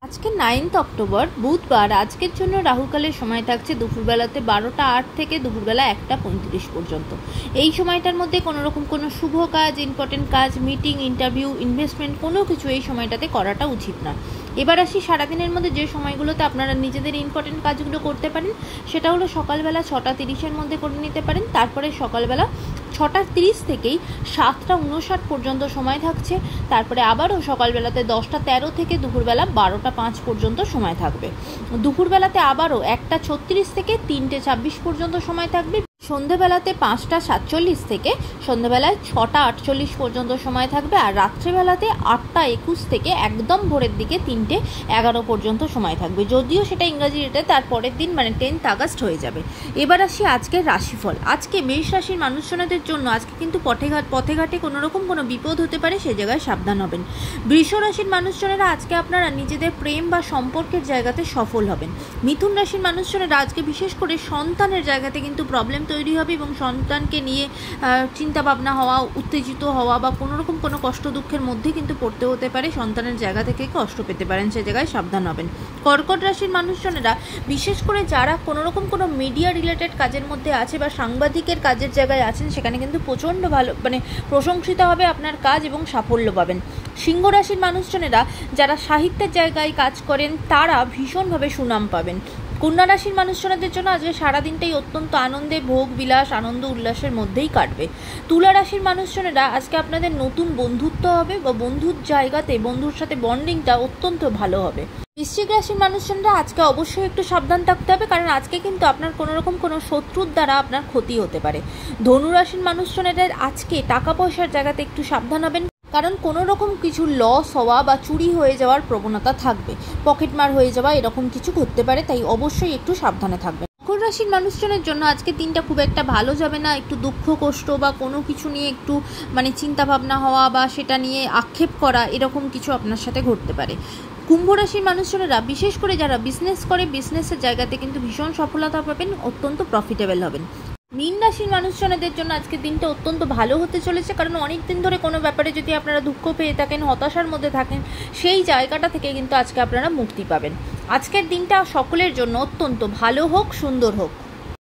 আজকে 9 অক্টোবর বুধবার। আজকের জন্য রাহুকালের সময় থাকছে দুপুরবেলাতে 12টা 8 থেকে দুপুরবেলা 1টা 35 পর্যন্ত। এই সময়টার মধ্যে কোনো রকম কোনো শুভ কাজ, ইম্পর্টেন্ট কাজ, মিটিং, ইন্টারভিউ, ইনভেস্টমেন্ট কোনো কিছু এই সময়টাতে করাটা উচিত না। এবার আসি সারাদিনের মধ্যে যে সময়গুলোতে আপনারা নিজেদের ইম্পর্টেন্ট কাজগুলো করতে পারেন, সেটা হলো সকালবেলা 6টা 30-এর মধ্যে করে নিতে পারেন। তারপরে সকালবেলা 6টা 30 থেকেই 7টা 59 পর্যন্ত সময় থাকছে। তারপরে আবারও সকালবেলাতে 10টা 13 থেকে দুপুরবেলা 12টা 5 পর্যন্ত সময় থাকবে। দুপুরবেলাতে আবারও 1টা 36 থেকে 3টে 26 পর্যন্ত সময় থাকবে। সন্ধেবেলাতে 5টা 47 থেকে সন্ধেবেলায় 6টা 48 পর্যন্ত সময় থাকবে। আর রাত্রেবেলাতে 8টা 21 থেকে একদম ভোরের দিকে 3টে 11 পর্যন্ত সময় থাকবে। যদিও সেটা ইংরাজি রেটে তার পরের দিন মানে 10 আগস্ট হয়ে যাবে। এবার আসি আজকের রাশিফল। আজকে মেষ রাশির মানুষজনদের জন্য আজকে কিন্তু পথে ঘাটে কোনো রকম কোনো বিপদ হতে পারে, সে জায়গায় সাবধান হবেন। বৃষ রাশির মানুষজনেরা আজকে আপনারা নিজেদের প্রেম বা সম্পর্কের জায়গাতে সফল হবেন। মিথুন রাশির মানুষজনেরা আজকে বিশেষ করে সন্তানের জায়গাতে কিন্তু প্রবলেম তৈরি হবে এবং সন্তানকে নিয়ে চিন্তা ভাবনা হওয়া, উত্তেজিত হওয়া বা কোনো রকম কোনো কষ্ট দুঃখের মধ্যে কিন্তু পড়তে হতে পারে। সন্তানের জায়গা থেকে কষ্ট পেতে পারেন, সে জায়গায় সাবধান হবেন। কর্কট রাশির মানুষজনেরা বিশেষ করে যারা কোনো রকম কোনো মিডিয়া রিলেটেড কাজের মধ্যে আছে বা সাংবাদিকের কাজের জায়গায় আছেন, সেখানে কিন্তু প্রচণ্ড ভালো প্রশংসিত হবে আপনার কাজ এবং সাফল্য পাবেন। সিংহ রাশির মানুষজনেরা যারা সাহিত্যের জায়গায় কাজ করেন তারা ভীষণভাবে সুনাম পাবেন। কন্যা রাশির মানুষজনদের জন্য আজকে সারাদিনটাই অত্যন্ত আনন্দে, ভোগ বিলাস, আনন্দ উল্লাসের মধ্যেই কাটবে। তুলা রাশির মানুষজনেরা আজকে আপনাদের নতুন বন্ধুত্ব হবে বা বন্ধুর জায়গাতে বন্ধুর সাথে বন্ডিংটা অত্যন্ত ভালো হবে। বৃশ্চিক রাশির মানুষজনরা আজকে অবশ্যই একটু সাবধান থাকতে হবে, কারণ আজকে কিন্তু আপনার কোনো রকম কোনো শত্রুর দ্বারা আপনার ক্ষতি হতে পারে। ধনু রাশির মানুষজনেদের আজকে টাকা পয়সার জায়গাতে একটু সাবধান হবেন, কারণ কোনো রকম কিছু লস হওয়া বা চুরি হয়ে যাওয়ার প্রবণতা থাকবে। পকেটমার হয়ে যাওয়া এরকম কিছু ঘটতে পারে, তাই অবশ্যই একটু সাবধানে থাকবেন। মকর রাশির মানুষজনের জন্য আজকে দিনটা খুব একটা ভালো যাবে না। একটু দুঃখ কষ্ট বা কোনো কিছু নিয়ে একটু চিন্তা ভাবনা হওয়া বা সেটা নিয়ে আক্ষেপ করা এরকম কিছু আপনার সাথে ঘটতে পারে। কুম্ভ রাশির মানুষজনেরা বিশেষ করে যারা বিজনেস করে, বিজনেসের জায়গাতে কিন্তু ভীষণ সফলতা পাবেন, অত্যন্ত প্রফিটেবল হবেন। মীন রাশির মানুষজনদের জন্য আজকের দিনটা অত্যন্ত ভালো হতে চলেছে, কারণ অনেক দিন ধরে কোনো ব্যাপারে যদি আপনারা দুঃখ পেয়ে থাকেন, হতাশার মধ্যে থাকেন, সেই জায়গাটা থেকে কিন্তু আজকে আপনারা মুক্তি পাবেন। আজকের দিনটা সকলের জন্য অত্যন্ত ভালো হোক, সুন্দর হোক।